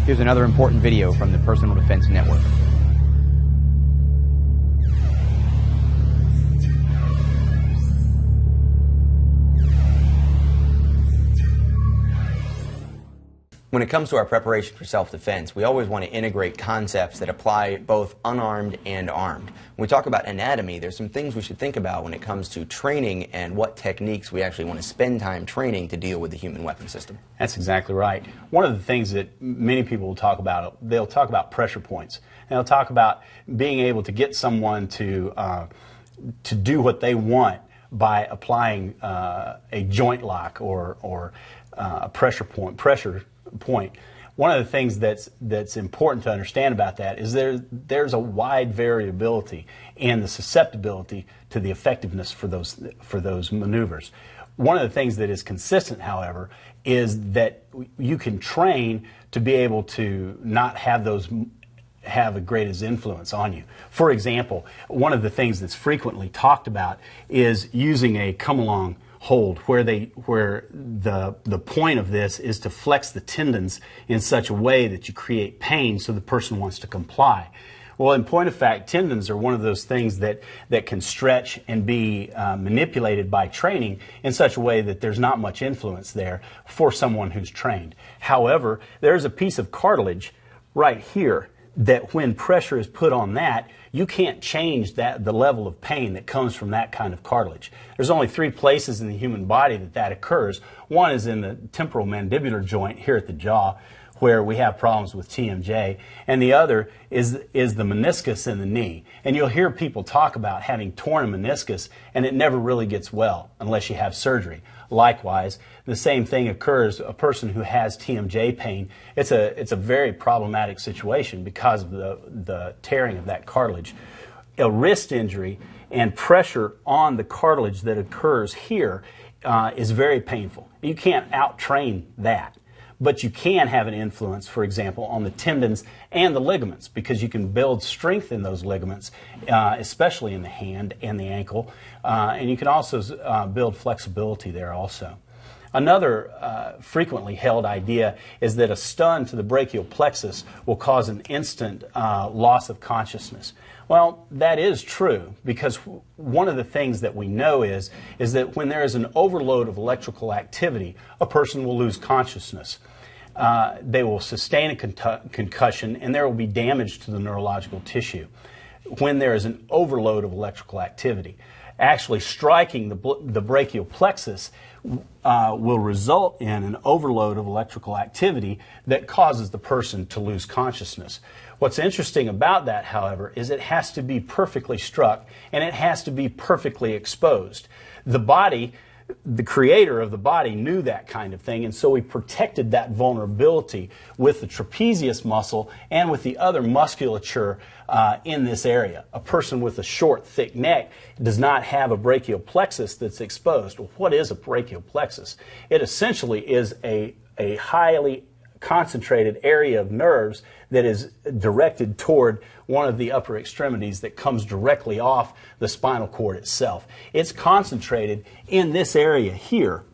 Here's another important video from the Personal Defense Network. When it comes to our preparation for self-defense, we always want to integrate concepts that apply both unarmed and armed. When we talk about anatomy, there's some things we should think about when it comes to training and what techniques we actually want to spend time training to deal with the human weapon system. That's exactly right. One of the things that many people will talk about, they'll talk about pressure points. And they'll talk about being able to get someone to do what they want by applying a joint lock or a pressure point. One of the things that's important to understand about that is there's a wide variability in the susceptibility to the effectiveness for those maneuvers. One of the things that is consistent, however, is that you can train to be able to not have a greatest influence on you. For example, one of the things that's frequently talked about is using a come-along hold, where the point of this is to flex the tendons in such a way that you create pain so the person wants to comply. Well, in point of fact, tendons are one of those things that can stretch and be manipulated by training in such a way that there's not much influence there for someone who's trained. However, there's a piece of cartilage right here that when pressure is put on that, you can't change the level of pain that comes from that kind of cartilage. There's only 3 places in the human body that occurs. One is in the temporal mandibular joint here at the jaw, where we have problems with TMJ, and the other is the meniscus in the knee. And you'll hear people talk about having torn a meniscus, and it never really gets well unless you have surgery. Likewise, the same thing occurs, a person who has TMJ pain, it's a very problematic situation because of the tearing of that cartilage. A wrist injury and pressure on the cartilage that occurs here is very painful. You can't out-train that. But you can have an influence, for example, on the tendons and the ligaments, because you can build strength in those ligaments, especially in the hand and the ankle, and you can also build flexibility there also. Another frequently held idea is that a stun to the brachial plexus will cause an instant loss of consciousness. Well, that is true, because one of the things that we know is that when there is an overload of electrical activity, a person will lose consciousness. They will sustain a concussion, and there will be damage to the neurological tissue. When there is an overload of electrical activity, actually striking the brachial plexus will result in an overload of electrical activity that causes the person to lose consciousness. What's interesting about that, however, is it has to be perfectly struck and it has to be perfectly exposed. The body, the creator of the body, knew that kind of thing, and so he protected that vulnerability with the trapezius muscle and with the other musculature in this area. A person with a short, thick neck does not have a brachial plexus that's exposed. Well, what is a brachial plexus? It essentially is a highly concentrated area of nerves that is directed toward one of the upper extremities that comes directly off the spinal cord itself. It's concentrated in this area here,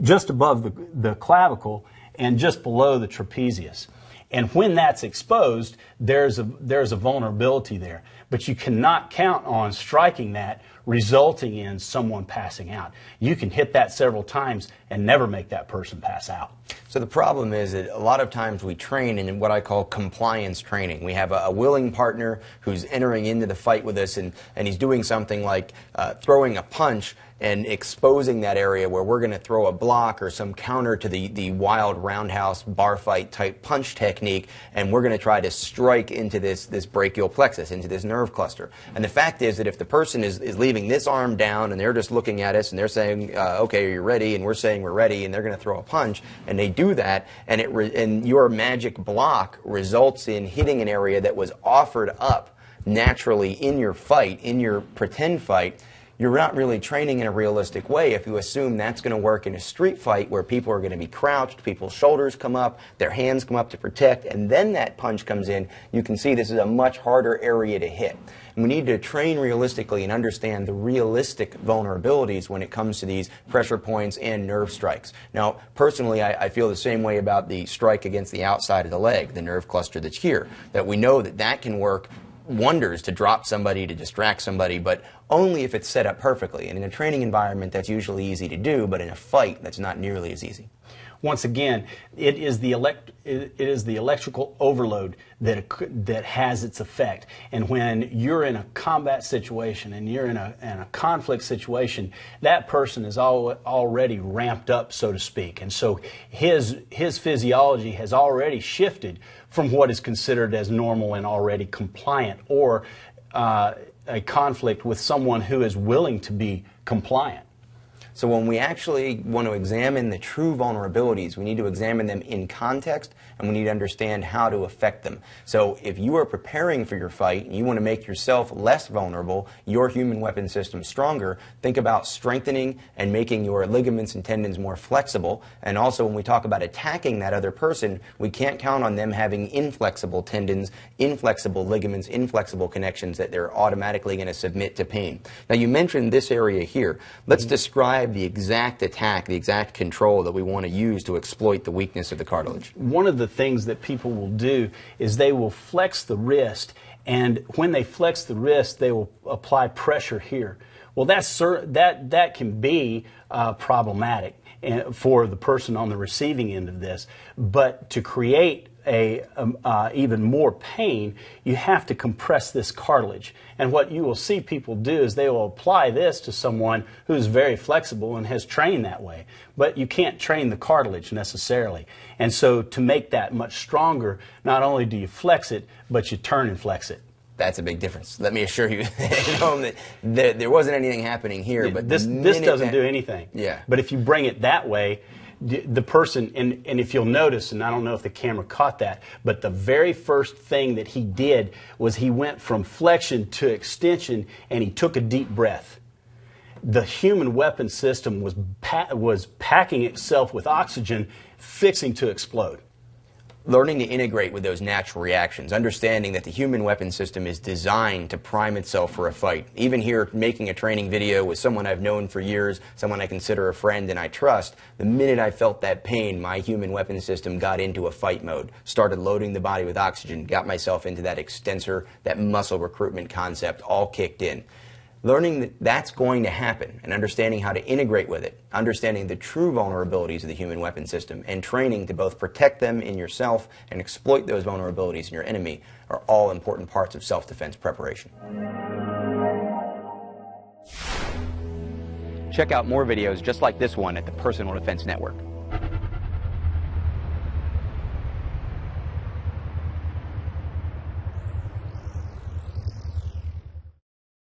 just above the clavicle and just below the trapezius. And when that's exposed, there's a vulnerability there. But you cannot count on striking that, resulting in someone passing out. You can hit that several times and never make that person pass out. So the problem is that a lot of times we train in what I call compliance training. We have a willing partner who's entering into the fight with us, and he's doing something like throwing a punch and exposing that area where we're going to throw a block or some counter to the wild roundhouse bar fight type punch technique, and we're going to try to strike into this brachial plexus, into this nerve cluster. And the fact is that if the person is leaving this arm down and they're just looking at us and they're saying, okay, are you ready? And we're saying we're ready, and they're going to throw a punch, and they do that, and your magic block results in hitting an area that was offered up naturally in your fight, in your pretend fight, you're not really training in a realistic way if you assume that's going to work in a street fight where people are going to be crouched, people's shoulders come up, their hands come up to protect, and then that punch comes in. You can see this is a much harder area to hit. And we need to train realistically and understand the realistic vulnerabilities when it comes to these pressure points and nerve strikes. Now, personally, I feel the same way about the strike against the outside of the leg, the nerve cluster that's here, that we know that that can work wonders to drop somebody, to distract somebody, but only if it's set up perfectly. And in a training environment, that's usually easy to do, but in a fight, that's not nearly as easy. Once again, it is the electrical overload that has its effect. And when you're in a combat situation and you're in a conflict situation, that person is already ramped up, so to speak. And so his physiology has already shifted from what is considered as normal and already compliant, or a conflict with someone who is willing to be compliant. So when we actually want to examine the true vulnerabilities, we need to examine them in context, and we need to understand how to affect them. So if you are preparing for your fight and you want to make yourself less vulnerable, your human weapon system stronger, think about strengthening and making your ligaments and tendons more flexible. And also when we talk about attacking that other person, we can't count on them having inflexible tendons, inflexible ligaments, inflexible connections that they're automatically going to submit to pain. Now you mentioned this area here. Let's describe the exact attack, the exact control that we want to use to exploit the weakness of the cartilage. One of the things that people will do is they will flex the wrist, and when they flex the wrist, they will apply pressure here. Well, that can be problematic for the person on the receiving end of this, but to create even more pain, you have to compress this cartilage. And what you will see people do is they will apply this to someone who's very flexible and has trained that way. But you can't train the cartilage necessarily. And so to make that much stronger, not only do you flex it, but you turn and flex it. That's a big difference. Let me assure you, that there wasn't anything happening here. But this doesn't do anything. Yeah. But if you bring it that way, the person, and if you'll notice, and I don't know if the camera caught that, but the very first thing that he did was he went from flexion to extension, and he took a deep breath. The human weapon system was packing itself with oxygen, fixing to explode. Learning to integrate with those natural reactions, understanding that the human weapon system is designed to prime itself for a fight. Even here, making a training video with someone I've known for years, someone I consider a friend and I trust, the minute I felt that pain, my human weapon system got into a fight mode, started loading the body with oxygen, got myself into that extensor, that muscle recruitment concept, all kicked in. Learning that that's going to happen and understanding how to integrate with it, understanding the true vulnerabilities of the human weapon system, and training to both protect them in yourself and exploit those vulnerabilities in your enemy are all important parts of self-defense preparation. Check out more videos just like this one at the Personal Defense Network.